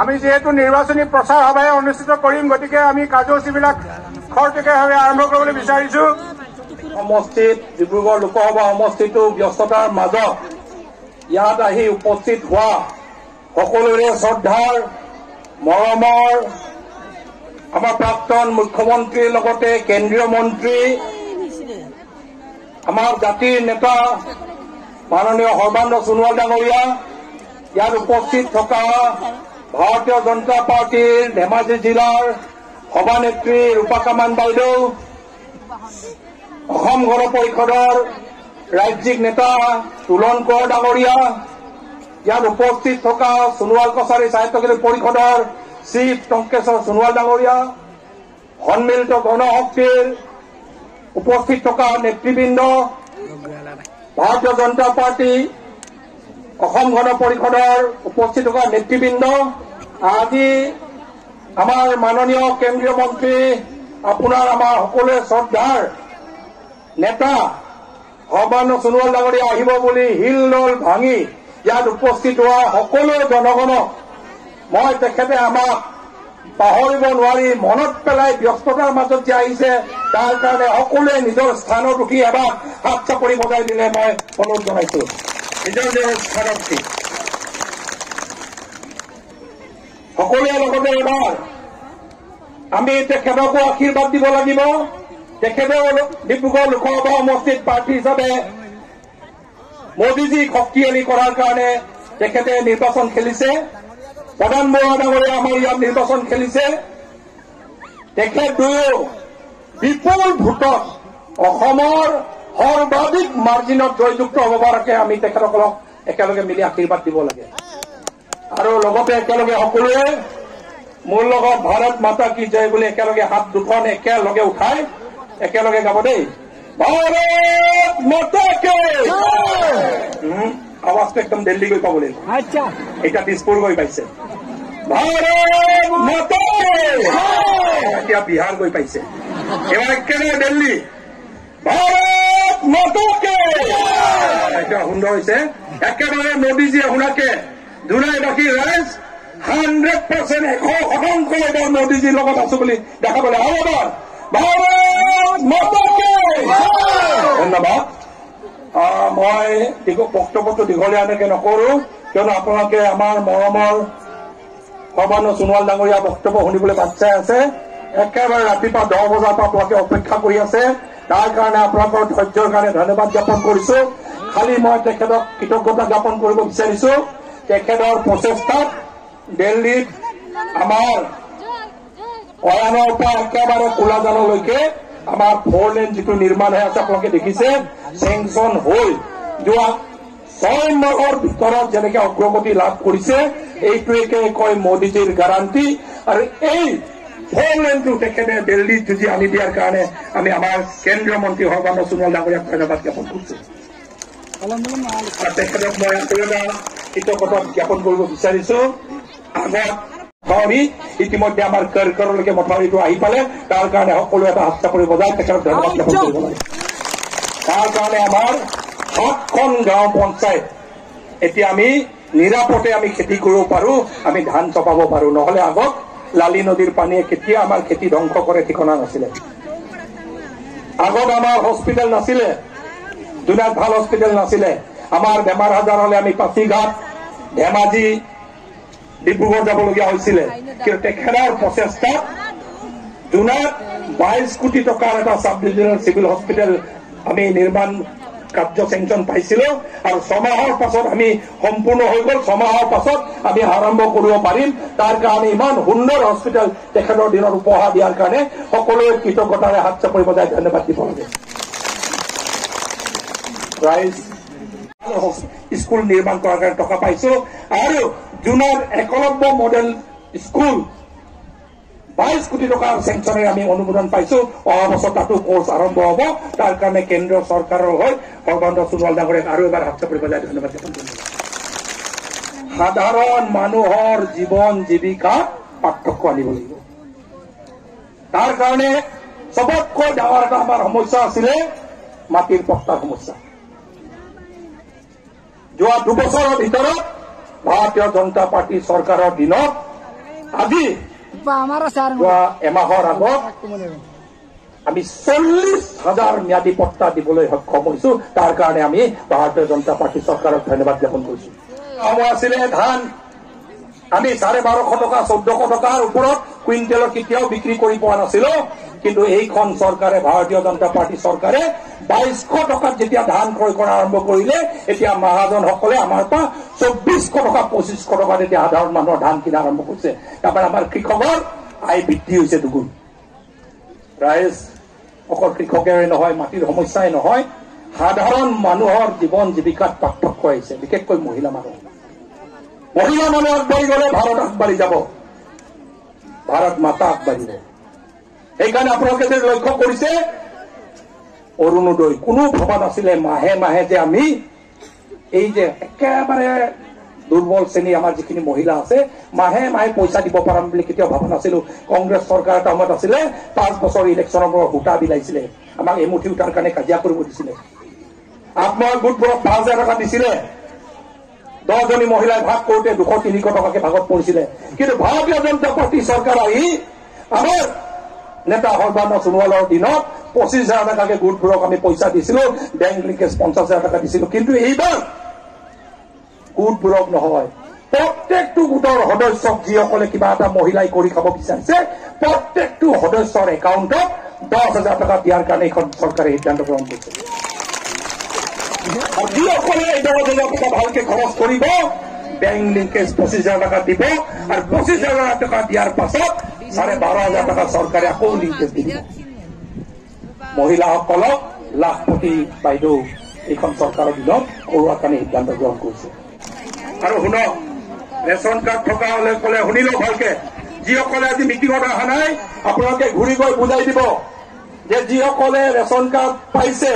আমি যেহেতু নিৰ্বাচনী প্ৰচাৰ সভায়ে অনুষ্ঠিত কৰিম গতিকে আমি কাৰ্যসূচীবিলাক খৰতকীয়াভাৱে আৰম্ভ কৰিবলৈ বিচাৰিছো। সমষ্টিত ডিব্ৰুগড় লোকসভা সমষ্টিটো ব্যস্ততাৰ মাজত ইয়াত আহি উপস্থিত হোৱা সকলোৰে শ্ৰদ্ধাৰ মৰমৰ আমাৰ প্ৰাক্তন মুখ্যমন্ত্ৰীৰ লগতে কেন্দ্ৰীয় মন্ত্ৰী আমাৰ জাতিৰ নেতা মাননীয় সৰ্বানন্দ সোণোৱাল ডাঙৰীয়া, ইয়াত উপস্থিত থকা ভাৰতীয় জনতা পাৰ্টীৰ ধেমাজি জিলাৰ সভানেত্ৰী ৰূপা কামান বাইদেউ, অসম গণ পৰিষদৰ ৰাজ্যিক নেতা তুলন কোঁৱৰ ডাঙৰীয়া, ইয়াত উপস্থিত থকা সোণোৱাল কছাৰী সাহিত্য পৰিষদৰ চিফ টংকেশ্বৰ সোণোৱাল ডাঙৰীয়া, সন্মিলিত গণশক্তিৰ উপস্থিত থকা নেতৃবৃন্দ, ভাৰতীয় জনতা পাৰ্টি অসম গণ পৰিষদৰ উপস্থিত থকা নেতৃবৃন্দ, আজি আমাৰ মাননীয় কেন্দ্ৰীয় মন্ত্ৰী আপোনাৰ আমাৰ সকলোৰে শ্ৰদ্ধাৰ নেতা সৰ্বানন্দ সোণোৱাল ডাঙৰীয়া আহিব বুলি হিলদল ভাঙি ইয়াত উপস্থিত হোৱা সকলো জনগণক মই তেখেতে আমাক পাহৰিব নোৱাৰি মনত পেলাই ব্যস্ততাৰ মাজত যে আহিছে তাৰ কাৰণে সকলোৱে নিজৰ স্থানত উঠি এবাৰ হাত চাপৰি বজাই দিলে মই অনুৰোধ জনাইছো। নিজৰ নিজৰ স্থানত উঠি সকলোৱে লগতে এবাৰ আমি তেখেতকো আশীৰ্বাদ দিব লাগিব তেখেতৰ ডিব্ৰুগড় লোকসভা সমষ্টিত প্ৰাৰ্থী হিচাপে মোদীজীক শক্তিশালী কৰাৰ কাৰণে তেখেতে নিৰ্বাচন খেলিছে। প্ৰধান বৰুৱা ডাঙৰীয়া আমাৰ ইয়াত নিৰ্বাচন খেলিছে। তেখেত দুয়ো বিপুল ভোটত অসমৰ সৰ্বাধিক মাৰ্জিনত জয়যুক্ত হ'ব পৰাকে আমি তেখেতসকলক একেলগে মিলি আশীৰ্বাদ দিব লাগে। আৰু লগতে একেলগে সকলোৱে মোৰ লগত ভাৰত মাতা কি জয় বুলি একেলগে হাত দুখন একেলগে উঠাই একেলগে গাব দেই। ভাৰত মাতা কি আৱাজটো একদম দিল্লী গৈ পাব লাগিব। এতিয়া দিছপুৰ গৈ পাইছে। ভাৰত মাতা এতিয়া বিহাৰ গৈ পাইছে। এবাৰ একেবাৰে দিল্লী। ভাৰত মাতা কি এতিয়া সুন্দৰ হৈছে। একেবাৰে মোদীজীয়ে শুনাকে দুনাইবাসী ৰাইজ 100% 100% এবাৰ মোদীজীৰ লগত আছো বুলি দেখাবলৈ আৰু এবাৰ ভাৰত মাতা কি ধন্যবাদ। মই বক্তব্যটো দীঘলীয়া এনেকে নকৰো, কিয়নো আপোনালোকে আমাৰ মৰমৰ সৰ্বানন্দ সোণোৱাল ডাঙৰীয়া বক্তব্য শুনিবলৈ বাট চাই আছে। একেবাৰে ৰাতিপুৱা 10 বজাৰ পৰা আপোনালোকে অপেক্ষা কৰি আছে। তাৰ কাৰণে আপোনালোকৰ ধৈৰ্যৰ কাৰণে ধন্যবাদ জ্ঞাপন কৰিছো। খালি মই তেখেতক কৃতজ্ঞতা জ্ঞাপন কৰিব বিচাৰিছো। তেখেতৰ প্ৰচেষ্টাত দিল্লীত আমাৰ অয়ানৰ পৰা একেবাৰে কোলাজানলৈকে আমাৰ 4 লেন যিটো নিৰ্মাণ হৈ আছে আপোনালোকে দেখিছে, চেংচন হৈ যোৱা 6 মাহৰ ভিতৰত যেনেকে অগ্ৰগতি লাভ কৰিছে, এইটোকে কয় মোদীজীৰ গাৰাণ্টি। আৰু এই 4 লেনটো তেখেতে দিল্লীত যুঁজি আনি দিয়াৰ কাৰণে আমি আমাৰ কেন্দ্ৰীয় মন্ত্ৰী সৰ্বানন্দ সোণোৱাল ডাঙৰীয়াক ধন্যবাদ জ্ঞাপন কৰিছো। আৰু তেখেতক মই এটা কৃতজ্ঞতা জ্ঞাপন কৰিব বিচাৰিছো। আগত মথাউৰি ইতিমধ্যে আমাৰ কৰলৈকে মথাউৰিটো আহি পালে, তাৰ কাৰণে সকলোৱে এটা হাত চাপৰি বজাই তেখেতক ধন্যবাদ জ্ঞাপন কৰিব লাগে। তাৰ কাৰণে আমাৰ 7খন গাঁও পঞ্চায়ত এতিয়া আমি নিৰাপদে আমি খেতি কৰিব পাৰো, আমি ধান চপাব পাৰো। নহলে আগত লালি নদীৰ পানীয়ে কেতিয়া আমাৰ খেতি ধ্বংস কৰে ঠিকনা নাছিলে। আগত আমাৰ হস্পিটেল নাছিলে, দুনাত ভাল হস্পিটেল নাছিলে। আমাৰ বেমাৰ আজাৰ হলে আমি পাচিঘাট, ধেমাজি, ডিব্ৰুগড় যাবলগীয়া হৈছিলে। কিন্তু তেখেতৰ প্ৰচেষ্টাত দুনাত 22 কোটি টকাৰ এটা চাব ডিভিজনেল চিভিল হস্পিটেল আমি নিৰ্মাণ কাৰ্য চেংচন পাইছিলো। আৰু 6 মাহৰ পাছত আমি সম্পূৰ্ণ হৈ গল। 6 মাহৰ পাছত আমি আৰম্ভ কৰিব পাৰিম। তাৰ কাৰণে ইমান সুন্দৰ হস্পিটেল তেখেতৰ দিনত উপহাৰ দিয়াৰ কাৰণে সকলোৱে কৃতজ্ঞতাৰে হাত চাপৰি বজাই ধন্যবাদ দিব লাগে। ৰাইজ স্কুল নিৰ্মাণ কৰাৰ কাৰণে টকা পাইছো। আৰু জুনত একলব্য মডেল স্কুল 22 কোটি টকাৰ চেংচনেৰে আমি অনুমোদন পাইছো। অহা বছৰ তাতো কোৰ্চ আৰম্ভ হ'ব। তাৰ কাৰণে কেন্দ্ৰীয় চৰকাৰৰ হৈ সৰ্বানন্দ সোণোৱাল ডাঙৰীয়াক আৰু এবাৰ হাত চাপৰি বজাই ধন্যবাদ জ্ঞাপন কৰিছো। সাধাৰণ মানুহৰ জীৱন জীৱিকাত পাৰ্থক্য আনিব লাগিব। তাৰ কাৰণে সবতকৈ ডাঙৰ এটা আমাৰ সমস্যা আছিলে মাটিৰ পট্টাৰ সমস্যা। যোৱা 2 বছৰৰ ভিতৰত ভাৰতীয় জনতা পাৰ্টি চৰকাৰৰ দিনত আজি যোৱা এমাহৰ আগত আমি 40,000 ম্যাদী পট্টা দিবলৈ সক্ষম হৈছো। তাৰ কাৰণে আমি ভাৰতীয় জনতা পাৰ্টি চৰকাৰক ধন্যবাদ জ্ঞাপন কৰিছো। সময় আছিলে ধান আমি 1250 টকা 1400 টকাৰ ওপৰত কুইণ্টেলত কেতিয়াও বিক্ৰী কৰি পোৱা নাছিলো। কিন্তু এইখন চৰকাৰে ভাৰতীয় জনতা পাৰ্টি চৰকাৰে 2200 টকাত যেতিয়া ধান ক্ৰয় কৰা আৰম্ভ কৰিলে, এতিয়া মহাজনসকলে আমাৰ পৰা 2400 টকা 2500 টকাত এতিয়া সাধাৰণ মানুহৰ ধান কিনা আৰম্ভ কৰিছে। তাৰপৰা আমাৰ কৃষকৰ আয় বৃদ্ধি হৈছে দুগুণ। ৰাইজ অকল কৃষকেৰে নহয়, মাটিৰ সমস্যাই নহয়, সাধাৰণ মানুহৰ জীৱন জীৱিকাত পাৰ্থক্য আহিছে, বিশেষকৈ মহিলা মানুহ আগবাঢ়ি গলে ভাৰত আগবাঢ়ি যাব, ভাৰত মাতা আগবাঢ়িব। সেইকাৰণে আপোনালোকে যে লক্ষ্য কৰিছে অৰুণোদয় কোনো ভবা নাছিলে মাহে মাহে যে আমি এই যে একেবাৰে দুৰ্বল শ্ৰেণী আমাৰ যিখিনি মহিলা আছে মাহে মাহে পইচা দিব পাৰিম বুলি কেতিয়াও ভবা নাছিলো। কংগ্ৰেছ চৰকাৰ এটা সময়ত আছিলে 5 বছৰ ইলেকশ্যনৰ পৰা সূতা বিলাইছিলে, আমাক এমুঠি উঠাৰ কাৰণে কাজিয়া কৰিব দিছিলে। আত্মসহায়ক গোটবোৰক 5,000 টকা দিছিলে। 10 জনী মহিলাই ভাগ কৰোঁতে 200-300 টকাকে ভাগত পৰিছিলে। কিন্তু ভাৰতীয় জনতা পাৰ্টি চৰকাৰ আহি আমাৰ নেতা সৰ্বানন্দ সোণোৱালৰ দিনত 25,000 টকাকে গোটবোৰক আমি পইচা দিছিলো, বেংক লিংকেজ 50,000 টকা দিছিলো। কিন্তু এইবাৰ গোটবোৰক নহয়, প্ৰত্যেকটো গোটৰ সদস্যক যিসকলে কিবা এটা মহিলাই কৰি খাব বিচাৰিছে প্ৰত্যেকটো সদস্যৰ একাউণ্টত 10,000 টকা দিয়াৰ কাৰণে এখন চৰকাৰে সিদ্ধান্ত গ্ৰহণ কৰিছে আৰু যিসকলে এই 10,000 টকা ভালকে খৰচ কৰিব বেংক লিংকেজ 25,000 টকা দিব আৰু 25,000 টকা দিয়াৰ পাছত 12,500 টকা চৰকাৰে আকৌ লিংকেজ দিব মহিলাসকলক লাখপতি বাইদেউ এইখন চৰকাৰৰ দিনত কৰোৱাৰ কাৰণে সিদ্ধান্ত গ্ৰহণ কৰিছে আৰু শুনক ৰেচন কাৰ্ড থকা হলে কলে শুনিলো ভালকে যিসকলে আজি মিটিঙত অহা নাই আপোনালোকে ঘূৰি গৈ বুজাই দিব যে যিসকলে ৰেচন কাৰ্ড পাইছে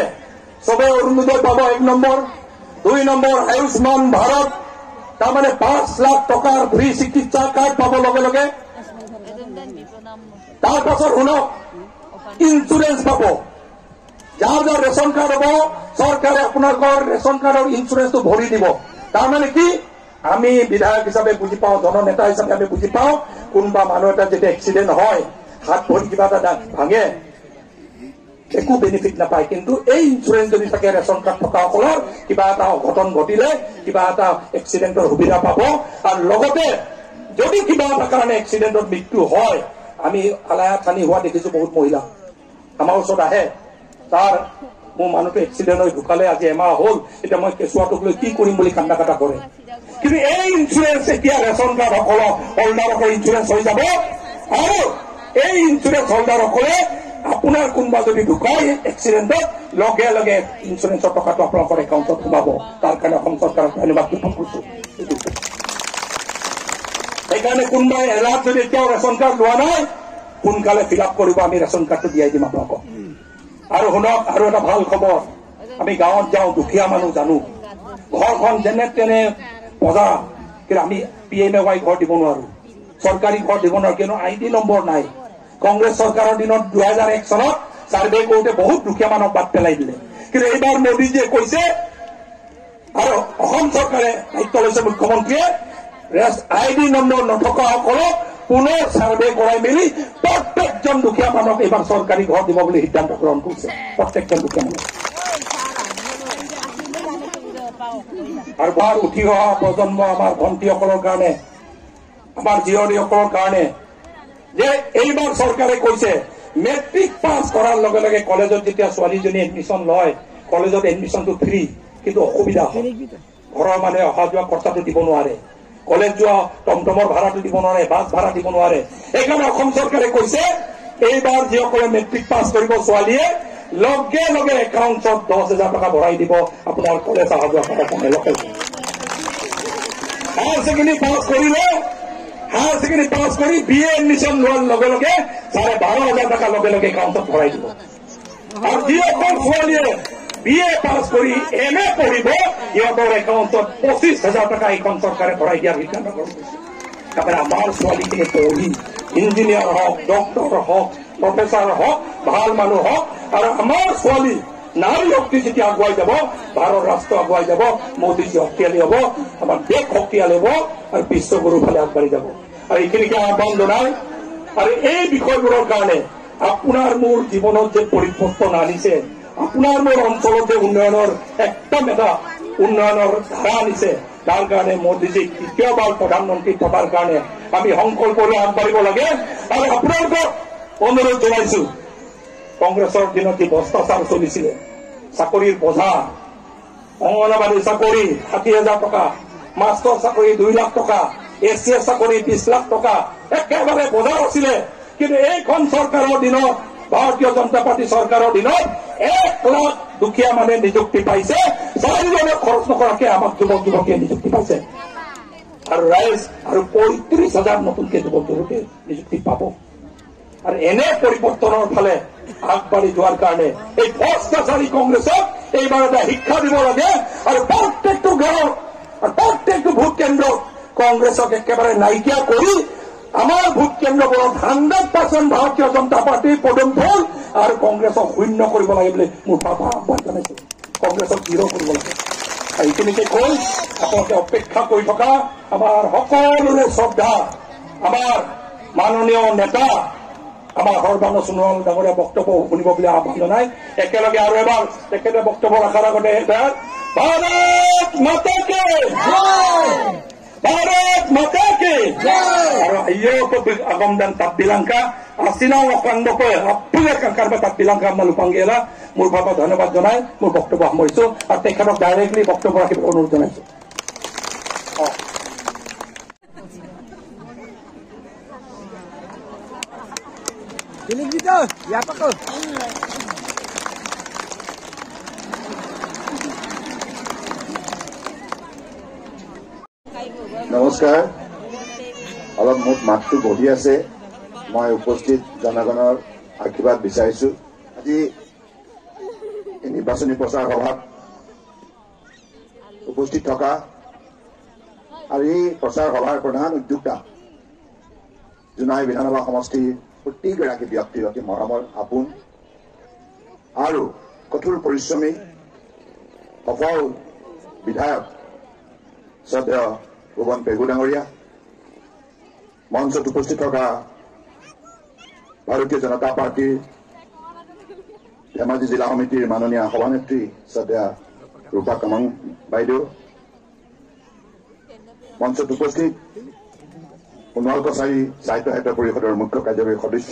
সবে অৰুণোদয় পাব 1 নম্বৰ 2 নম্বৰ আয়ুষ্মান ভাৰত তাৰমানে 5 লাখ টকাৰ ফ্ৰী চিকিৎসা কাৰ্ড পাব লগে লগে তাৰ পাছত শুনক ইঞ্চুৰেঞ্চ পাব যাৰ যাৰ ৰেচন কাৰ্ড হ'ব চৰকাৰে আপোনালোকৰ ৰেচন কাৰ্ডৰ ইঞ্চুৰেঞ্চটো ভৰি দিব তাৰমানে কি আমি বিধায়ক হিচাপে বুজি পাওঁ জননেতা হিচাপে আমি বুজি পাওঁ কোনোবা মানুহ এটা যেতিয়া এক্সিডেণ্ট হয় হাত ভৰি কিবা এটা ভাঙে একো বেনিফিট নাপায় কিন্তু এই ইঞ্চুৰেঞ্চ যদি থাকে ৰেচন কাৰ্ড থকাসকলৰ কিবা এটা অঘটন ঘটিলে কিবা এটা এক্সিডেণ্টৰ সুবিধা পাব আৰু লগতে যদি কিবা এটা কাৰণে এক্সিডেণ্টত মৃত্যু হয় আমি আলায়াথানি হোৱা দেখিছো বহুত মহিলা আমাৰ ওচৰত আহে তাৰ মোৰ মানুহটো এক্সিডেণ্ট হৈ ঢুকালে আজি এমাহ হ'ল এতিয়া মই কেঁচুৱাটোক লৈ কি কৰিম বুলি কান্দা কাটা কৰে কিন্তু এই ইঞ্চুৰেঞ্চ এতিয়া ৰেচন কাৰ্ড সকলক হোল্ডাৰসকলৰ ইঞ্চুৰেঞ্চ হৈ যাব আৰু এই ইঞ্চুৰেঞ্চ হোল্ডাৰসকলে আপোনাৰ কোনোবা যদি ঢুকায় এক্সিডেণ্টত লগে লগে ইঞ্চুৰেঞ্চৰ টকাটো আপোনালোকৰ একাউণ্টত সোমাব তাৰ কাৰণে অসম চৰকাৰক ধন্যবাদ জ্ঞাপন কৰিছো সেইকাৰণে কোনোবাই এলাৰ্ট যদি এতিয়াও ৰেচন কাৰ্ড লোৱা নাই সোনকালে ফিল আপ কৰিব আমি ৰেচন কাৰ্ডটো দিয়াই দিম আপোনালোকক আৰু শুনক আৰু এটা ভাল খবৰ আমি গাঁৱত যাওঁ দুখীয়া মানুহ জানো ঘৰখন যেনে তেনে বজা কিন্তু আমি PMAY ঘৰ দিব নোৱাৰো চৰকাৰী ঘৰ দিব নোৱাৰো কিন্তু ID নম্বৰ নাই কংগ্ৰেছ চৰকাৰৰ দিনত 2001 চনত সাৰ্ভে কৰোঁতে বহুত দুখীয়া মানুহক বাদ পেলাই দিলে কিন্তু এইবাৰ মোদীজীয়ে কৈছে আৰু অসম চৰকাৰে দায়িত্ব লৈছে মুখ্যমন্ত্ৰীয়ে ID নম্বৰ নথকাসকলক পুনৰ সাৰ্ভে কৰাই মেলি প্ৰত্যেকজন দুখীয়া মানুহক এইবাৰ চৰকাৰী ঘৰ দিব বুলি সিদ্ধান্ত গ্ৰহণ কৰিছে প্ৰত্যেকজন দুখীয়া মানুহ আৰু বাৰ উঠি অহা প্ৰজন্ম আমাৰ ভণ্টিসকলৰ কাৰণে আমাৰ জীয়ৰীসকলৰ কাৰণে যে এইবাৰ চৰকাৰে কৈছে মেট্ৰিক পাছ কৰাৰ লগে লগে কলেজত যেতিয়া ছোৱালীজনী এডমিশ্যন লয় কলেজত এডমিশ্যনটো ফ্ৰী কিন্তু অসুবিধা হয় ঘৰৰ মানুহে অহা যোৱা খৰচাটো দিব নোৱাৰে কলেজ যোৱা টমটমৰ ভাড়াটো দিব নোৱাৰে বাছ ভাড়া দিব নোৱাৰে এইকাৰণে অসম চৰকাৰে কৈছে এইবাৰ যিসকলে মেট্ৰিক পাছ কৰিব ছোৱালীয়ে লগে লগে একাউণ্টত 10,000 টকা ভৰাই দিব আপোনাৰ কলেজ অহা যোৱা খৰচ লোকেল হায়াৰ ছেকেণ্ডেৰী পাছ কৰিলে হায়াৰ ছেকেণ্ডেৰী পাছ কৰি BA এডমিশ্যন লোৱাৰ লগে লগে 12,500 টকা লগে লগে একাউণ্টত ভৰাই দিব আৰু যিসকল ছোৱালীয়ে BA পাছ কৰি MA পঢ়িব ইহঁতৰ একাউণ্টত 25,000 টকা এইখন চৰকাৰে ভৰাই দিয়াৰ সিদ্ধান্ত কৰিছে তাৰপৰা আমাৰ ছোৱালীখিনি পঢ়ি ইঞ্জিনিয়াৰ হওক ডক্টৰ হওক প্ৰফেচাৰ হওক ভাল মানুহ হওক আৰু আমাৰ ছোৱালী নাৰী শক্তি যেতিয়া আগুৱাই যাব ভাৰত ৰাষ্ট্ৰ আগুৱাই যাব মোদীজী শক্তিশালী হ'ব আমাৰ দেশ শক্তিশালী হ'ব আৰু বিশ্বগুৰুৰ ফালে আগবাঢ়ি যাব আৰু এইখিনিকে আহ্বান জনাই আৰু এই বিষয়বোৰৰ কাৰণে আপোনাৰ মোৰ জীৱনত যে পৰিৱৰ্তন আনিছে আপোনাৰ মোৰ অঞ্চলত যে উন্নয়নৰ একদম এটা উন্নয়নৰ ধাৰা আনিছে তাৰ কাৰণে মোদীজীক দ্বিতীয়বাৰ প্ৰধানমন্ত্ৰী থকাৰ কাৰণে আমি সংকল্প লৈ আগবাঢ়িব লাগে আৰু আপোনালোকক অনুৰোধ জনাইছো কংগ্ৰেছৰ দিনত যি ভ্ৰষ্টাচাৰ চলিছিলে চাকৰিৰ বোজা অংগনবাড়ী চাকৰি 60,000 টকা মাষ্টৰ চাকৰি 2 লাখ টকা SCS চাকৰি 20 লাখ টকা একেবাৰে বোজা আছিলে কিন্তু এইখন চৰকাৰৰ দিনত ভাৰতীয় জনতা পাৰ্টি চৰকাৰৰ দিনত 1 লাখ দুখীয়া মানুহে নিযুক্তি পাইছে 4জনে খৰচ নকৰাকে আমাক যুৱক যুৱতীয়ে নিযুক্তি পাইছে আৰু ৰাইজ আৰু 35,000 নতুনকে যুৱক যুৱতীয়ে নিযুক্তি পাব আৰু এনে পৰিৱৰ্তনৰ ফালে আগবাঢ়ি যোৱাৰ কাৰণে এই ভ্ৰষ্টাচাৰী কংগ্ৰেছক এইবাৰ এটা শিক্ষা দিব লাগে আৰু প্ৰত্যেকটো গাঁৱত আৰু প্ৰত্যেকটো ভোট কেন্দ্ৰত কংগ্ৰেছক একেবাৰে নাইকিয়া কৰি আমাৰ ভোট কেন্দ্ৰবোৰত 100% ভাৰতীয় জনতা পাৰ্টীৰ পদুম ফুল আৰু কংগ্ৰেছক শূন্য কৰিব লাগে বুলি মোৰ আহ্বান জনাইছো কংগ্ৰেছক জিৰ' কৰিব লাগে আৰু এইখিনিকে কৈ আপোনালোকে অপেক্ষা কৰি থকা আমাৰ সকলোৰে শ্ৰদ্ধা আমাৰ মাননীয় নেতা আমাৰ সৰ্বানন্দ সোণোৱাল ডাঙৰীয়া বক্তব্য শুনিব বুলি আহ্বান জনাই একেলগে আৰু এবাৰ তেখেতে বক্তব্য ৰখাৰ আগতে ভাৰত মাতা কে Barat Mata Ki Aro iyo po agam dan tapilangka asinaw akando ko apuya kang karba tapilangka malupanggela মোৰ ভাবা ধন্যবাদ জনাই মোৰ বক্তব্য সামৰিছো আৰু তেখেতক ডাইৰেক্টলি বক্তব্য ৰাখিবলৈ অনুৰোধ জনাইছো নমস্কাৰ অলপ মোৰ মাতটো বহি আছে মই উপস্থিত জনগণৰ আশীৰ্বাদ বিচাৰিছো আজি এই নিৰ্বাচনী প্ৰচাৰ সভাত উপস্থিত থকা আৰু এই প্ৰচাৰ সভাৰ প্ৰধান উদ্যোক্তা জোনাই বিধানসভা সমষ্টিৰ প্ৰতিগৰাকী ব্যক্তিৰ অতি মৰমৰ আপোন আৰু কঠোৰ পৰিশ্ৰমী সফল বিধায়ক শ্ৰদ্ধেয় ভুৱন পেগু ডাঙৰীয়া মঞ্চত উপস্থিত থকা ভাৰতীয় জনতা পাৰ্টিৰ ধেমাজি জিলা সমিতিৰ মাননীয় সভানেত্ৰী শ্ৰদ্ধেয়া ৰূপা কামাং বাইদেউ মঞ্চত উপস্থিত সোণোৱাল কছাৰী সাহিত্য সাহিত্য পৰিষদৰ মুখ্য কাৰ্যবাহী সদস্য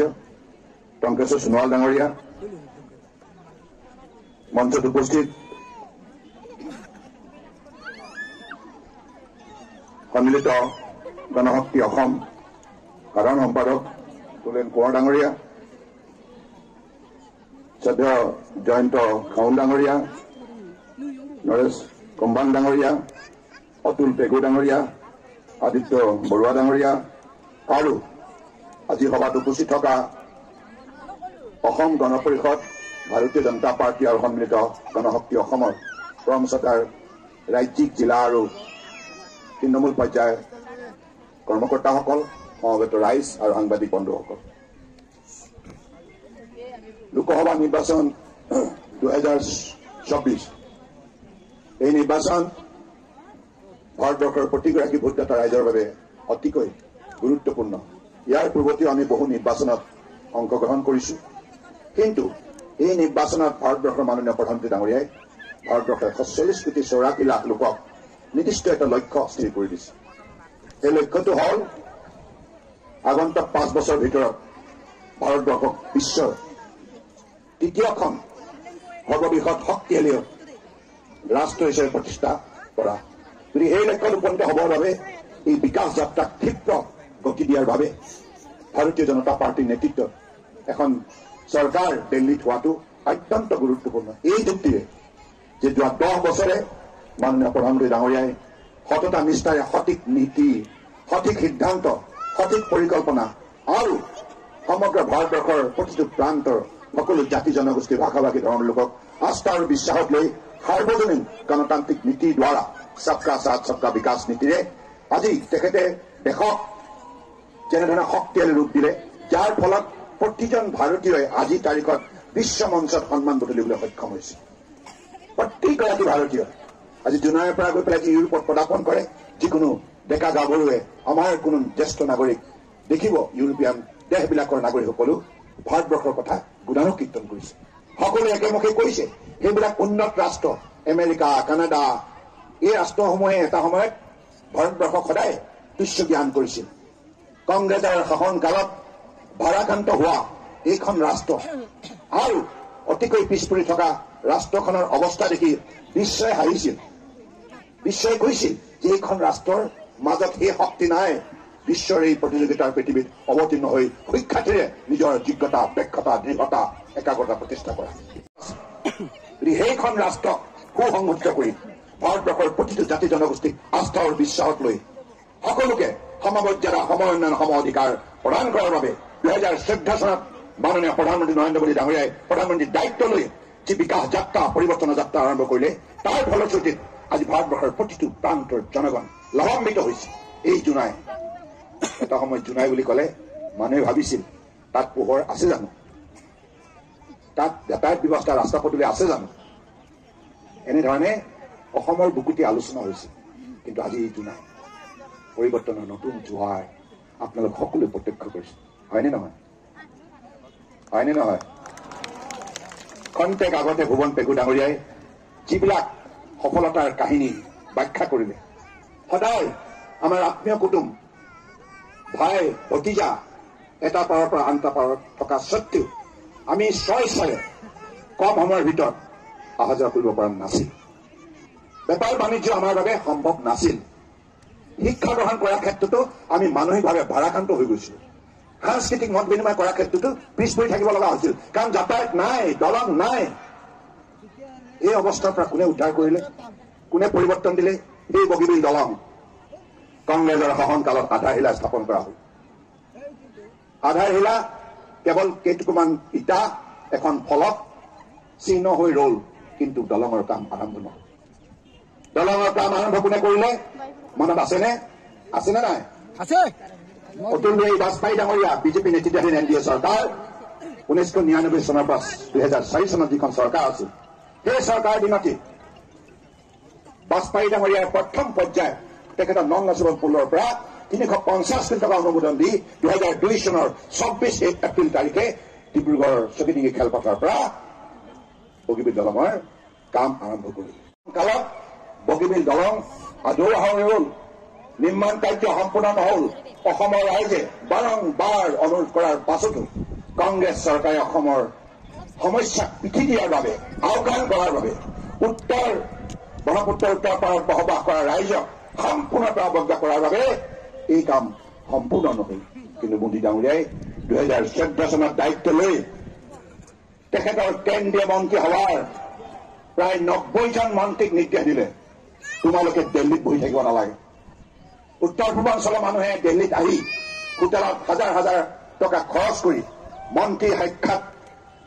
টংকেশ্বৰ সোণোৱাল ডাঙৰীয়া মঞ্চত উপস্থিত সন্মিলিত গণশক্তি অসম সাধাৰণ সম্পাদক তুলেন কোঁৱৰ ডাঙৰীয়া শ্ৰদ্ধেয় জয়ন্ত খাউন ডাঙৰীয়া নৰেশ কম্বাং ডাঙৰীয়া অতুল পেগু ডাঙৰীয়া আদিত্য বৰুৱা ডাঙৰীয়া আৰু আজি সভাত উপস্থিত থকা অসম গণ পৰিষদ ভাৰতীয় জনতা পাৰ্টি আৰু সন্মিলিত গণশক্তি অসমৰ কৰ্মচাৰীৰ ৰাজ্যিক জিলা আৰু তৃণমূল পৰ্যায়ৰ কৰ্মকৰ্তাসকল সমবেত ৰাইজ আৰু সাংবাদিক বন্ধুসকল লোকসভা নিৰ্বাচন 2024 এই নিৰ্বাচন ভাৰতবৰ্ষৰ প্ৰতিগৰাকী ভোটদাতা ৰাইজৰ বাবে অতিকৈ গুৰুত্বপূৰ্ণ ইয়াৰ পূৰ্বতেও আমি বহু নিৰ্বাচনত অংশগ্ৰহণ কৰিছো কিন্তু এই নিৰ্বাচনত ভাৰতবৰ্ষৰ মাননীয় প্ৰধানমন্ত্ৰী ডাঙৰীয়াই ভাৰতবৰ্ষৰ 140 কোটি 84 লাখ লোকক নিৰ্দিষ্ট এটা লক্ষ্য স্থিৰ কৰি দিছে এই লক্ষ্যটো হ'ল আগন্তুক 5 বছৰৰ ভিতৰত ভাৰতবৰ্ষক বিশ্বৰ তৃতীয়খন সৰ্ববৃহৎ শক্তিশালী ৰাষ্ট্ৰ হিচাপে প্ৰতিষ্ঠা কৰা গতিকে এই লক্ষ্যত উপনীত হ'বৰ বাবে এই বিকাশ যাত্ৰাক ক্ষিপ্ৰ গতি দিয়াৰ বাবে ভাৰতীয় জনতা পাৰ্টিৰ নেতৃত্বত এখন চৰকাৰ দিল্লীত হোৱাটো অত্যন্ত গুৰুত্বপূৰ্ণ এই যুক্তিৰে যে যোৱা 10 বছৰে মাননীয় প্ৰধানমন্ত্ৰী ডাঙৰীয়াই সততা নিষ্ঠাৰে সঠিক নীতি সঠিক সিদ্ধান্ত সঠিক পৰিকল্পনা আৰু সমগ্ৰ ভাৰতবৰ্ষৰ প্ৰতিটো প্ৰান্তৰ সকলো জাতি জনগোষ্ঠী ভাষা ভাষী ধৰ্মৰ লোকক আস্থা আৰু বিশ্বাসক লৈ সাৰ্বজনীন গণতান্ত্ৰিক নীতিৰ দ্বাৰা সবকা সাথ সবকা বিকাশ নীতিৰে আজি তেখেতে দেশক যেনেধৰণে শক্তিশালী ৰূপ দিলে যাৰ ফলত প্ৰতিজন ভাৰতীয়ই আজিৰ তাৰিখত বিশ্ব মঞ্চত সন্মান বুটলিবলৈ সক্ষম হৈছে প্ৰত্যেকগৰাকী ভাৰতীয় আজি জোনাইৰ পৰা গৈ পেলাই ইউৰোপত পদাৰ্পণ কৰে যিকোনো ডেকা গাভৰুৱে আমাৰ কোনো জ্যেষ্ঠ নাগৰিক দেখিব ইউৰোপীয়ান দেশবিলাকৰ নাগৰিকসকলো ভাৰতবৰ্ষৰ কথা গুণানুকীৰ্তন কৰিছে সকলোৱে একেমুখে কৈছে সেইবিলাক উন্নত ৰাষ্ট্ৰ আমেৰিকা কানাডা এই ৰাষ্ট্ৰসমূহে এটা সময়ত ভাৰতবৰ্ষক সদায় তুচ্ছ জ্ঞান কৰিছিল কংগ্ৰেছৰ শাসনকালত ভাৰাক্ৰান্ত হোৱা এইখন ৰাষ্ট্ৰ আৰু অতিকৈ পিছ পৰি থকা ৰাষ্ট্ৰখনৰ অৱস্থা দেখি বিশ্বই হাঁহিছিল বিশ্বই কৈছিল যে এইখন ৰাষ্ট্ৰৰ মাজত সেই শক্তি নাই বিশ্বৰ এই প্ৰতিযোগিতাৰ পৃথিৱীত অৱতীৰ্ণ হৈ সুখ্যাতিৰে নিজৰ যোগ্যতা দক্ষতা দৃঢ়তা একাগ্ৰতা প্ৰতিষ্ঠা কৰা সেইখন ৰাষ্ট্ৰক সুসংহত কৰি ভাৰতবৰ্ষৰ প্ৰতিটো জাতি জনগোষ্ঠীক আস্থা আৰু বিশ্বাসক লৈ সকলোকে সমমৰ্যাদা সমউন্নয়ন সম অধিকাৰ প্ৰদান কৰাৰ বাবে 2014 চনত মাননীয় প্ৰধানমন্ত্ৰী নৰেন্দ্ৰ মোদী ডাঙৰীয়াই প্ৰধানমন্ত্ৰীৰ দায়িত্ব লৈ যি বিকাশ যাত্ৰা পৰিৱৰ্তনৰ যাত্ৰা আৰম্ভ কৰিলে তাৰ ফলশ্ৰুতিত আজি ভাৰতবৰ্ষৰ প্ৰতিটো প্ৰান্তৰ জনগণ লাভান্বিত হৈছে এই জোনাই এটা সময় জোনাই বুলি ক'লে মানুহে ভাবিছিল তাত পোহৰ আছে জানো তাত যাতায়াত ব্যৱস্থা ৰাস্তা পদূলি আছে জানো এনেধৰণে অসমৰ বুকুটি আলোচনা হৈছিল কিন্তু আজি এই জোনাই পৰিৱৰ্তনৰ নতুন জোৱাৰ আপোনালোক সকলোৱে প্ৰত্যক্ষ কৰিছে হয়নে নহয় হয়নে নহয় খন্তেক আগতে ভুৱন পেগু ডাঙৰীয়াই যিবিলাক সফলতাৰ কাহিনী ব্যাখ্যা কৰিলে সদায় আমাৰ আত্মীয় কুটুম ভাই ভতিজা এটা পাৰৰ পৰা আনটা পাৰত থকা স্বত্বেও আমি ছয় কম সময়ৰ ভিতৰত অহা যোৱা কৰিব পৰা নাছিল। বেপাৰ বাণিজ্য আমাৰ বাবে সম্ভৱ নাছিল। শিক্ষা গ্ৰহণ কৰাৰ ক্ষেত্ৰতো আমি মানসিকভাৱে ভাৰাক্ৰান্ত হৈ গৈছিলো। সাংস্কৃতিক মত বিনিময় কৰাৰ ক্ষেত্ৰতো পিছ পৰি থাকিব লগা হৈছিল, কাৰণ যাতায়াত নাই, দলং নাই। এই অৱস্থাৰ পৰা কোনে উদ্ধাৰ কৰিলে, কোনে পৰিৱৰ্তন দিলে? এই বগীবিল দলং কংগ্ৰেছৰ শাসনকালত আধাৰশিলা স্থাপন কৰা হ'ল। আধাৰশিলা কেৱল কেইটুকুমান ইটা, এখন ফলক চিহ্ন হৈ ৰল, কিন্তু দলঙৰ কাম আৰম্ভ নহল। দলঙৰ কাম আৰম্ভ কোনে কৰিলে মনত আছেনে? আছেনে নাই? আছে। অতুল বিহাৰী বাজপেয়ী ডাঙৰীয়া বিজেপি নেতৃত্বাধীন NDA চৰকাৰ 1999 চনৰ পৰা 2004 চনত যিখন চৰকাৰ আছিল, সেই চৰকাৰৰ দিনতে বাজপেয়ী ডাঙৰীয়াৰ প্ৰথম পৰ্যায় তেখেতৰ নন নাচিবল পুলৰ পৰা 350 কোটি টকা অনুমোদন দি 2002 চনৰ 24 এপ্ৰিল তাৰিখে ডিব্ৰুগড়ৰ চকিডিঙি খেলপথাৰৰ পৰা বগীবিল দলঙৰ কাম আৰম্ভ কৰিলে। কালত বগীবিল দলং আধৰুৱা হৈ ৰল, নিৰ্মাণ কাৰ্য সম্পূৰ্ণ নহল। অসমৰ ৰাইজে বাৰম্বাৰ অনুৰোধ কৰাৰ পাছতো কংগ্ৰেছ চৰকাৰে অসমৰ সমস্যাক পিঠি দিয়াৰ বাবে, আওকাণ কৰাৰ বাবে, ব্ৰহ্মপুত্ৰৰ উত্তৰ পাৰত বসবাস কৰা ৰাইজক সম্পূৰ্ণৰূপে অৱজ্ঞা কৰাৰ বাবে এই কাম সম্পূৰ্ণ নহল। কিন্তু মোদী ডাঙৰীয়াই 2014 চনত দায়িত্ব লৈ তেখেতৰ কেন্দ্ৰীয় মন্ত্ৰী হোৱাৰ প্ৰায় 90জন মন্ত্ৰীক নিৰ্দেশ দিলে, তোমালোকে দিল্লীত বহি থাকিব নালাগে। উত্তৰ পূৰ্বাঞ্চলৰ মানুহে দিল্লীত আহি হোটেলত হাজাৰ হাজাৰ টকা খৰচ কৰি মন্ত্ৰী সাক্ষাৎ,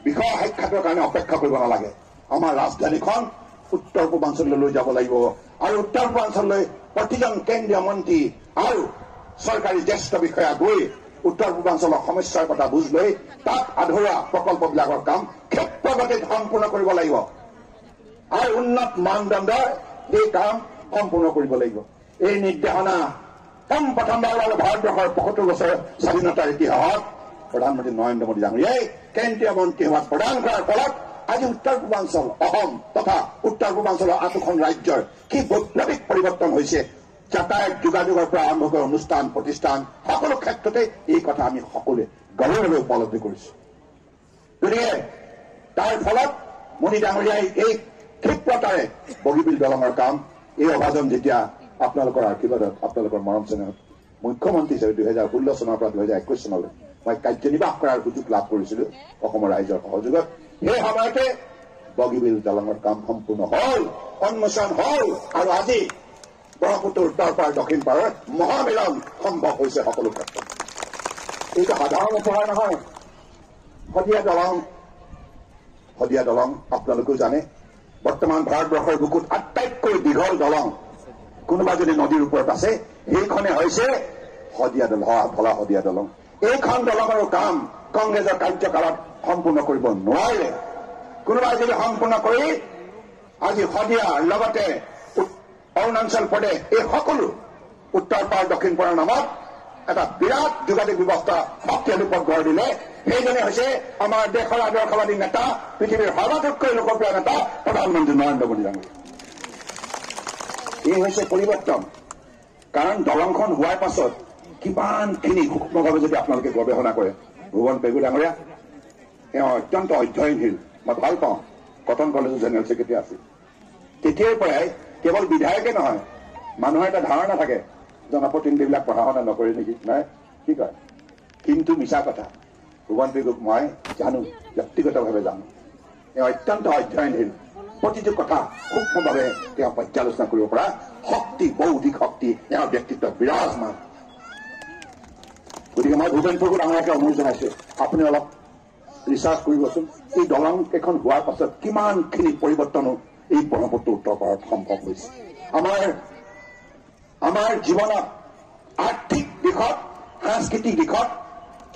বিষয়া সাক্ষাতৰ কাৰণে অপেক্ষা কৰিব নালাগে। আমাৰ ৰাজধানীখন উত্তৰ পূৰ্বাঞ্চললৈ লৈ যাব লাগিব, আৰু উত্তৰ পূৰ্বাঞ্চললৈ প্ৰতিজন কেন্দ্ৰীয় মন্ত্ৰী আৰু চৰকাৰী জ্যেষ্ঠ বিষয়া গৈ উত্তৰ পূৰ্বাঞ্চলৰ সমস্যাৰ কথা বুজ লৈ তাত আধৰুৱা প্ৰকল্পবিলাকৰ কাম ক্ষেত্ৰগতিত সম্পূৰ্ণ কৰিব লাগিব, আৰু উন্নত মানদণ্ডৰ এই কাম সম্পূৰ্ণ কৰিব লাগিব। এই নিৰ্দেশনা প্ৰথমবাৰৰ বাবে ভাৰতবৰ্ষৰ 75 বছৰ স্বাধীনতাৰ ইতিহাসত প্ৰধানমন্ত্ৰী নৰেন্দ্ৰ মোদী ডাঙৰীয়াই কেন্দ্ৰীয় মন্ত্ৰী হোৱাত প্ৰদান কৰাৰ ফলত আজি উত্তৰ পূৰ্বাঞ্চল, অসম তথা উত্তৰ পূৰ্বাঞ্চলৰ 8খন ৰাজ্যৰ কি বৈপ্লৱিক পৰিৱৰ্তন হৈছে। যাতায়াত, যোগাযোগৰ পৰা আৰম্ভ কৰি অনুষ্ঠান প্ৰতিষ্ঠান সকলো ক্ষেত্ৰতে এই কথা আমি সকলোৱে গভীৰভাৱে উপলব্ধি কৰিছো। গতিকে তাৰ ফলত মোদী ডাঙৰীয়াই এই ক্ষিপ্ৰতাৰে বগীবিল দলঙৰ কাম, এই অভাজন যেতিয়া আপোনালোকৰ আশীৰ্বাদত, আপোনালোকৰ মৰম চেনেহত মুখ্যমন্ত্ৰী হিচাপে 2016 চনৰ পৰা 2021 চনলৈ মই কাৰ্যনিৰ্বাহ কৰাৰ সুযোগ লাভ কৰিছিলো অসমৰ ৰাইজৰ সহযোগত। সেই সময়তে বগীবিল দলঙৰ কাম সম্পূৰ্ণ হল, উন্মোচন হল, আৰু আজি ব্ৰহ্মপুত্ৰৰ উত্তৰ পাৰ দক্ষিণ পাৰৰ মহামিলন সম্ভৱ হৈছে সকলো ক্ষেত্ৰত। এইটো সাধাৰণ উপহাৰ নহয়। শদিয়া দলং আপোনালোকেও জানে, বৰ্তমান ভাৰতবৰ্ষৰ বুকুত আটাইতকৈ দীঘল দলং কোনোবা যদি নদীৰ ওপৰত আছে সেইখনে হৈছে শদিয়া দলং, ভলা শদিয়া দলং। এইখন দলঙৰ কাম কংগ্ৰেছৰ কাৰ্যকালত সম্পূৰ্ণ কৰিব নোৱাৰিলে। কোনোবাই যদি সম্পূৰ্ণ কৰি আজি শদিয়াৰ লগতে অৰুণাচল প্ৰদেশ এই সকলো উত্তৰ পাৰ দক্ষিণ পাৰৰ নামত এটা বিৰাট যোগাযোগ ব্যৱস্থা শক্তিশালী পথ গঢ় দিলে, সেইজনে হৈছে আমাৰ দেশৰ আদৰ্শবাদী নেতা, পৃথিৱীৰ সৰ্বাধিককৈ লোকপ্ৰিয় নেতা প্ৰধানমন্ত্ৰী নৰেন্দ্ৰ মোদী ডাঙৰীয়া। এই হৈছে পৰিৱৰ্তন। কাৰণ দলংখন হোৱাৰ পাছত কিমানখিনি সূক্ষ্মভাৱে যদি আপোনালোকে গৱেষণা কৰে, ভুৱন পেগু ডাঙৰীয়া তেওঁ অত্যন্ত অধ্যয়নশীল, মই ভাল পাওঁ, কটন কলেজৰ জেনেৰেল ছেক্ৰেটাৰী আছিল। তেতিয়াৰ পৰাই কেৱল বিধায়কে নহয়, মানুহৰ এটা ধাৰণা থাকে জনপ্ৰতিনিধিবিলাক পঢ়া শুনা নকৰে নেকি, নাই কি কয়, কিন্তু মিছা কথা। ভুৱন পেগুক মই জানো, ব্যক্তিগতভাৱে জানো। তেওঁ অত্যন্ত অধ্যয়নশীল, প্ৰতিটো কথা সূক্ষ্মভাৱে তেওঁ পৰ্যালোচনা কৰিব পৰা শক্তি, বৌদ্ধিক শক্তি তেওঁৰ ব্যক্তিত্বত বিৰাজমান। গতিকে মই ভূপেন পেগু ডাঙৰীয়াকে অনুৰোধ জনাইছো, আপুনি অলপ ৰিচাৰ্চ কৰিবচোন, এই দলং কেইখন হোৱাৰ পাছত কিমানখিনি পৰিৱৰ্তনো এই ব্ৰহ্মপুত্ৰ উত্তৰ পাৰত সম্ভৱ হৈছে। আমাৰ জীৱনত আৰ্থিক দিশত, সাংস্কৃতিক দিশত,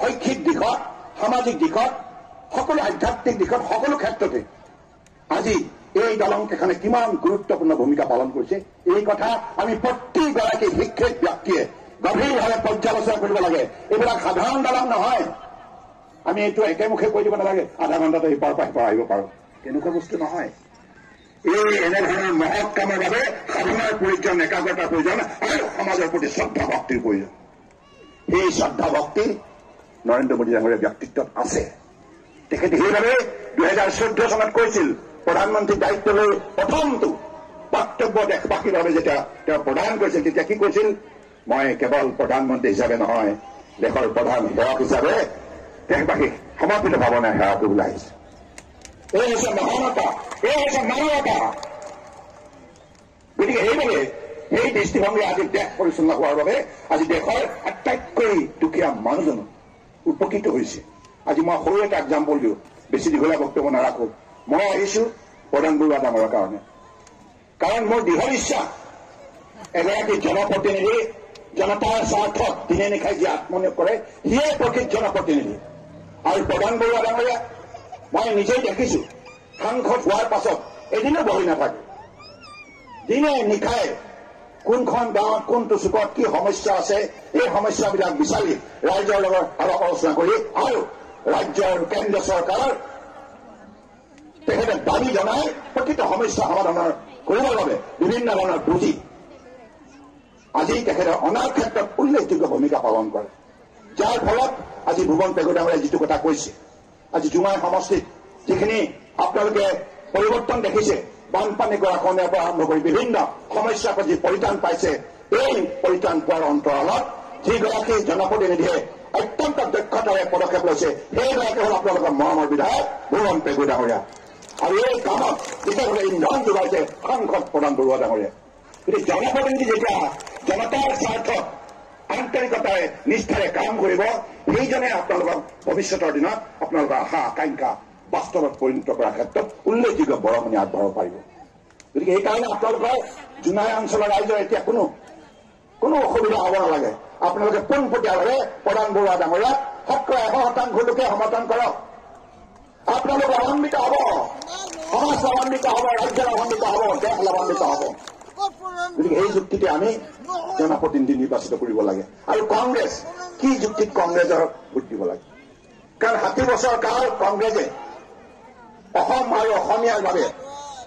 শৈক্ষিক দিশত, সামাজিক দিশত, সকলো আধ্যাত্মিক দিশত, সকলো ক্ষেত্ৰতে আজি এই দলং কেইখনে কিমান গুৰুত্বপূৰ্ণ ভূমিকা পালন কৰিছে, এই কথা আমি প্ৰতিগৰাকী শিক্ষিত ব্যক্তিয়ে গভীৰভাৱে পৰ্যালোচনা কৰিব লাগে। এইবিলাক সাধাৰণ দলং নহয়। আমি এইটো একেমুখে কৈ দিব নালাগে, আধা ঘণ্টাতে ইপাৰ পৰা সিপাৰ আহিব পাৰো, তেনেকুৱা বস্তু নহয়। এই এনেধৰণৰ মহৎ কামৰ বাবে সাধনাৰ প্ৰয়োজন, একাগ্ৰতাৰ প্ৰয়োজন আৰু সমাজৰ প্ৰতি শ্ৰদ্ধা ভক্তিৰ প্ৰয়োজন। সেই শ্ৰদ্ধা ভক্তি নৰেন্দ্ৰ মোদী ডাঙৰীয়া ব্যক্তিত্বত আছে। তেখেতে সেইবাবে 2014 চনত কৈছিল, প্ৰধানমন্ত্ৰীৰ দায়িত্ব লৈ প্ৰথমটো বক্তব্য দেশবাসীৰ বাবে যেতিয়া তেওঁ প্ৰদান কৰিছিল, তেতিয়া কি কৈছিল, মই কেৱল প্ৰধানমন্ত্ৰী হিচাপে নহয়, দেশৰ প্ৰধান সেৱক হিচাপে দেশবাসীক সমৰ্পিত ভাৱনাৰে সেৱা কৰিবলৈ আহিছে। এই হৈছে মহানতা, এই হৈছে মানৱতা। গতিকে সেইবাবে সেই দৃষ্টিভংগী আজি দেশ পৰিচালনা হোৱাৰ বাবে আজি দেশৰ আটাইতকৈ দুখীয়া মানুহজন উপকৃত হৈছে। আজি মই সৰু এটা এক্সাম্পল দিওঁ, বেছি দীঘলীয়া বক্তব্য নাৰাখো। মই আহিছো প্ৰধান বৰুৱা ডাঙৰৰ কাৰণে, কাৰণ মোৰ দৃঢ় বিশ্বাস এগৰাকী জনপ্ৰতিনিধি জনতাৰ স্বাৰ্থত দিনে নিশাই যি আত্মনিয়োগ কৰে সিয়ে প্ৰকৃত জনপ্ৰতিনিধি। আৰু প্ৰধান বৰুৱা ডাঙৰীয়া মই নিজেই দেখিছো, সাংসদ হোৱাৰ পাছত এদিনো বহি নাথাকে। দিনে নিশাই কোনখন গাঁৱত কোনটো চুকত কি সমস্যা আছে এই সমস্যাবিলাক বিচাৰি ৰাইজৰ লগত আলাপ আলোচনা কৰি আৰু ৰাজ্যৰ কেন্দ্ৰীয় চৰকাৰৰ তেখেতে দাবী জনাই প্ৰকৃত সমস্যা সমাধানৰ কৰিবৰ বাবে বিভিন্ন ধৰণৰ পুঁজি আজি তেখেতে অনাৰ ক্ষেত্ৰত উল্লেখযোগ্য ভূমিকা পালন কৰে। যাৰ ফলত আজি ভুৱন পেগু ডাঙৰীয়াই যিটো কথা কৈছে, আজি জুমাই সমষ্টিত যিখিনি আপোনালোকে পৰিৱৰ্তন দেখিছে, বানপানী গৰাখহনীয়াৰ পৰা আৰম্ভ কৰি বিভিন্ন সমস্যাৰ পৰা যি পৰিত্ৰাণ পাইছে, এই পৰিত্ৰাণ পোৱাৰ অন্তৰালত যিগৰাকী জনপ্ৰতিনিধিয়ে অত্যন্ত দক্ষতাৰে পদক্ষেপ লৈছে সেইগৰাকী হ'ল আপোনালোকৰ মৰমৰ বিধায়ক ভুৱন পেগু ডাঙৰীয়া। আৰু এই কামত বিশেষভাৱে ইন্ধন যোগাইছে সাংসদ প্ৰধান বৰুৱা ডাঙৰীয়া। গতিকে জনপ্ৰতিনিধি যেতিয়া জনতাৰ স্বাৰ্থত আন্তৰিকতাৰে নিষ্ঠাৰে কাম কৰিব, সেইজনে আপোনালোকক ভৱিষ্যতৰ দিনত আপোনালোকৰ আশা আকাংক্ষা বাস্তৱত পৰিণত কৰাৰ ক্ষেত্ৰত উল্লেখযোগ্য বৰঙণি আগবঢ়াব পাৰিব। গতিকে সেইকাৰণে আপোনালোকৰ জোনাই অঞ্চলৰ ৰাইজৰ এতিয়া কোনো অসুবিধা হ'ব নালাগে। আপোনালোকে পোনপটীয়াভাৱে প্ৰধান বৰুৱা ডাঙৰীয়াক 100% লোকে সমৰ্থন কৰক। আপোনালোক লাভান্বিত হ'ব, সমাজ লাভান্বিত হ'ব, ৰাজ্য লাভান্বিত হ'ব, দেশ লাভান্বিত হ'ব। গতিকে এই যুক্তিতে আমি জনপ্ৰতিনিধি নিৰ্বাচিত কৰিব লাগে। আৰু কংগ্ৰেছ কি যুক্তিত কংগ্ৰেছৰ ভোট দিব লাগে? কাৰণ 60 বছৰ কাল কংগ্ৰেছে অসম আৰু অসমীয়াৰ বাবে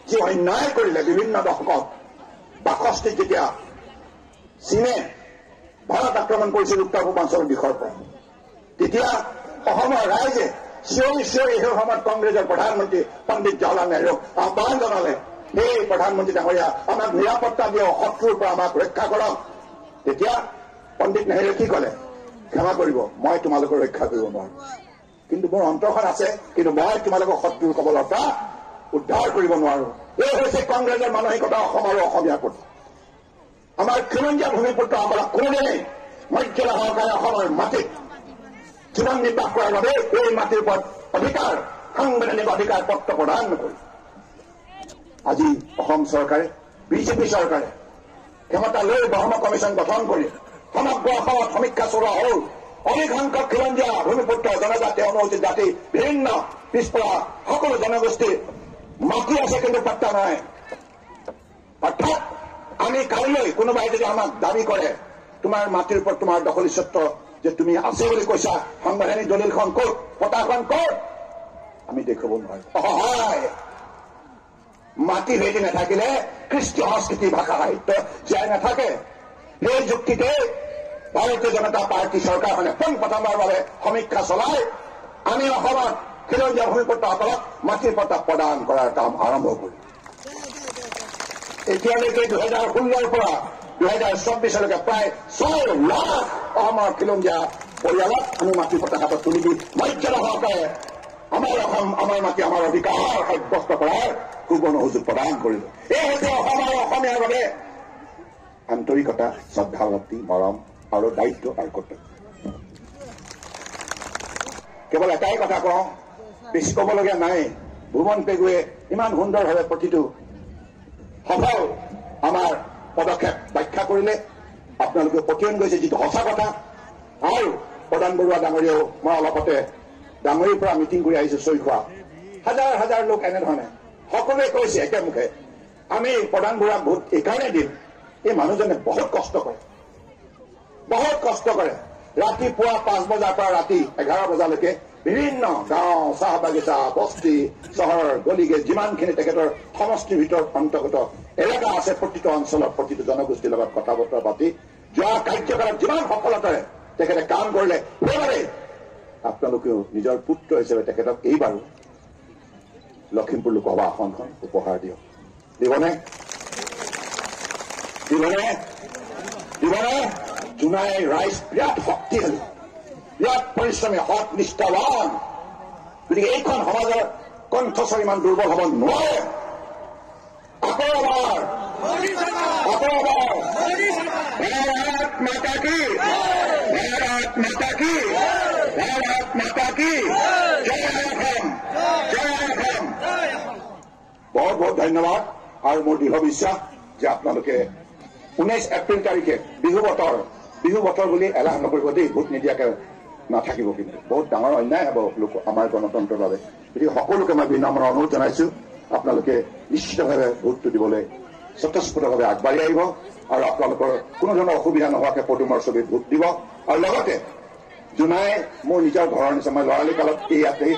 যি অন্যায় কৰিলে বিভিন্ন দশকত, 62 যেতিয়া চীনে ভাৰত আক্ৰমণ কৰিছিল উত্তৰ পূৰ্বাঞ্চলৰ দিশৰ পৰা, তেতিয়া অসমৰ ৰাইজে চিঞৰি চিঞৰি সেই সময়ত কংগ্ৰেছৰ প্ৰধানমন্ত্ৰী পণ্ডিত জৱাহৰলাল নেহৰুক আহ্বান জনালে, সেই প্ৰধানমন্ত্ৰী ডাঙৰীয়া আমাক নিৰাপত্তা দিয়ক, শত্ৰুৰ পৰা আমাক ৰক্ষা কৰক। তেতিয়া পণ্ডিত নেহৰুৱে কি ক'লে? ক্ষমা কৰিব, মই তোমালোকক ৰক্ষা কৰিব নোৱাৰো, কিন্তু মোৰ অন্তৰখন আছে, কিন্তু মই তোমালোকক শত্ৰুৰ কবলৰ পৰা উদ্ধাৰ কৰিব নোৱাৰো। এই হৈছে কংগ্ৰেছৰ মানসিকতা অসম আৰু অসমীয়াৰ প্ৰতি। আমাৰ খিলঞ্জীয়া ভূমিপুত্ৰ আমাৰ কোনোদিনেই মৰ্যাদা সহকাৰে অসমৰ মাটিত জীৱন নিৰ্বাহ কৰাৰ বাবে এই মাটিৰ ওপৰত অধিকাৰ, সাংবিধানিক অধিকাৰ পত্ৰ প্ৰদান নকৰি আজি অসম চৰকাৰে, বিজেপি চৰকাৰে ক্ষমতা লৈ ব্ৰহ্ম কমিশ্যন গঠন কৰি সমগ্ৰ অসমত সমীক্ষা চলোৱা হ'ল। অনেক সংখ্যক খিলঞ্জীয়া ভূমিপুত্ৰ জনজাতি, অনুসূচিত জাতি, বিভিন্ন পিছপৰা সকলো জনগোষ্ঠী মাটি আছে, কিন্তু পাত্তা নাই। অৰ্থাৎ আমি কাইলৈ কোনোবাই যদি আমাক দাবী কৰে তোমাৰ মাটিৰ ওপৰত তোমাৰ দখলীস্বত্ব যে তুমি আছে বুলি কৈছা, সাংবিধানিক দলিলখন ক'ত, পতাখন ক'ত, আমি দেখুৱাব নোৱাৰো। অসহায় মাটি ভেটি নাথাকিলে কৃষ্টি সংস্কৃতি ভাষা সাহিত্য জীয়াই নাথাকে। সেই যুক্তিতে ভাৰতীয় জনতা পাৰ্টী চৰকাৰখনে পোনপ্ৰথমবাৰৰ বাবে সমীক্ষা চলাই আমি অসমত খিলঞ্জীয়া ভূমিপুত্ৰসকলক মাটিৰ পট্টা প্ৰদান কৰাৰ কাম আৰম্ভ কৰিম। এতিয়ালৈকে 2016ৰ পৰা 2024লৈকে প্ৰায় 6 লাখ অসমৰ খিলঞ্জীয়া পৰিয়ালক আমি মাটিৰ পট্টা হাতত তুলি দি মৰ্যাদা সহকাৰে আমাৰ অসম, আমাৰ মাটি, আমাৰ অধিকাৰ সাব্যস্ত কৰাৰ সুবৰ্ণ সুযোগ প্ৰদান কৰিলো। এই হৈছে অসম আৰু অসমীয়াৰ বাবে আন্তৰিকতা, শ্ৰদ্ধা ভক্তি, মৰম আৰু দায়িত্ব আৰু কৰ্তব্য। কেৱল এটাই কথা কওঁ, বেছি ক'বলগীয়া নাই। ভুৱন পেগুৱে ইমান সুন্দৰভাৱে প্ৰতিটো সফল আমাৰ পদক্ষেপ ব্যাখ্যা কৰিলে, আপোনালোকে পঠিয়ান গৈছে যিটো সঁচা কথা। আৰু প্ৰধান বৰুৱা ডাঙৰীয়াও মই অলপতে ডাঙৰীৰ পৰা মিটিং কৰি আহিছো চৈখোৱা, হাজাৰ হাজাৰ লোক এনেধৰণে সকলোৱে কৈছে একেমুখে, আমি প্ৰধান বৰুৱাক ভোট এইকাৰণে দিম, এই মানুহজনে বহুত কষ্ট কৰে, বহুত কষ্ট কৰে। ৰাতিপুৱা 5 বজাৰ পৰা ৰাতি 11 বজালৈকে বিভিন্ন গাঁও চাহ বাগিচা বস্তি চহৰৰ গলিগে যিমানখিনি তেখেতৰ সমষ্টিৰ ভিতৰত অন্তৰ্গত এলেকা আছে প্ৰতিটো অঞ্চলৰ প্ৰতিটো জনগোষ্ঠীৰ লগত কথা বতৰা পাতি যোৱা কাৰ্যকালত যিমান সফলতাৰে তেখেতে কাম কৰিলে সেইবাবে আপোনালোকেও নিজৰ পুত্ৰ হিচাপে তেখেতক এইবাৰো লখিমপুৰ লোকসভা আসনখন উপহাৰ দিয়ক। দিবনে? জোনাই ৰাইজ বিৰাট শক্তিশালী, বিৰাট পৰিশ্ৰমী, সৎ নিষ্ঠাৱান। গতিকে এইখন সমাজৰ কণ্ঠস্বৰ ইমান দুৰ্বল হ'ব নোৱাৰে। আকৌ এবাৰ ভাৰত মাতা কি, ভাৰত মাতা কি, ভাৰত মাতা কি, জয় অসম, জয় অসম। বহুত বহুত ধন্যবাদ। আৰু মোৰ দৃঢ় বিশ্বাস যে আপোনালোকে 19 এপ্ৰিল তাৰিখে বিহু বতৰ বুলি এলাহ নকৰিব দেই, ভোট নিদিয়াকে নাথাকিব। কিন্তু বহুত ডাঙৰ অন্যায় হ'ব আমাৰ গণতন্ত্ৰৰ বাবে। গতিকে সকলোকে মই বিনম্ৰ অনুৰোধ জনাইছো, আপোনালোকে নিশ্চিতভাৱে ভোটটো দিবলৈ স্বতঃস্ফূৰ্তভাৱে আগবাঢ়ি আহিব আৰু আপোনালোকৰ কোনো ধৰণৰ অসুবিধা নোহোৱাকে পদুমৰ ছবিত ভোট দিব। আৰু লগতে জোনাই মোৰ নিজৰ ঘৰৰ নিচিনা, মই লৰালি কালত ইয়াতে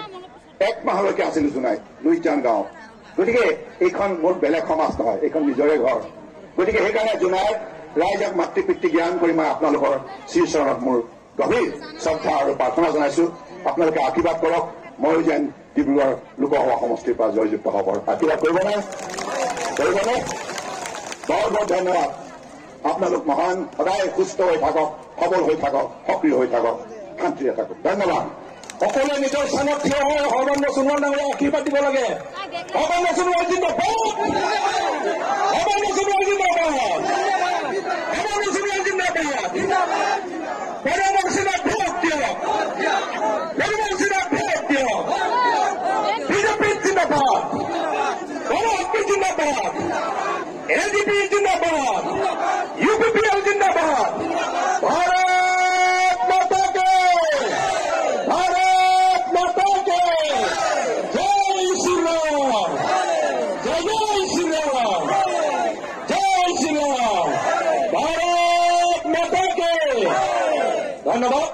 1 মাহলৈকে আছিলো জোনাই লুইজান গাঁও। গতিকে এইখন মোৰ বেলেগ সমাজ নহয়, এইখন নিজৰে ঘৰ। গতিকে সেইকাৰণে জোনাই ৰাইজক মাতৃ পিতৃ জ্ঞান কৰি মই আপোনালোকৰ শ্ৰীচৰণত মোৰ গভীৰ শ্ৰদ্ধা আৰু প্ৰাৰ্থনা জনাইছো। আপোনালোকে আশীৰ্বাদ কৰক, ময়ো যেন ডিব্ৰুগড় লোকসভা সমষ্টিৰ পৰা জয়যুক্ত হ'ব পাৰোঁ। আশীৰ্বাদ কৰিবনে? বহুত বহুত ধন্যবাদ। আপোনালোক মহান, সদায় সুস্থ হৈ থাকক, সবল হৈ থাকক, সক্ৰিয় হৈ থাকক, শান্তিৰে থাকক। ধন্যবাদ। সকলোৱে নিজৰ স্থানত থিয় হৈ সৰ্বানন্দ সোণোৱাল ডাঙৰীয়াক আশীৰ্বাদ দিব লাগে। সৰ্বানন্দ সোণোৱাল জিন্দাবাদ, সৰ্বানন্দ সোণোৱাল জিন্দাবাদ, সৰ্বানন্দ সোণোৱাল জিন্দাবাদ। পৰমৰ চিনাত ভোট দিয়ক, পৰমৰ চিনাত ভোট দিয়ক। বিজেপি জিন্দাবাদ, গণশক্তি জিন্দাবাদ, এলডিপি জিন্দাবাদ, ইউপিপিএল জিন্দাবাদ। ভাৰত মাতা কে, ভাৰত মাতা কে, জয় শ্ৰীৰাম, জয় জয় শ্ৰীৰাম, জয় শ্ৰীৰাম, ভাৰত মাতা কে। ধন্যবাদ।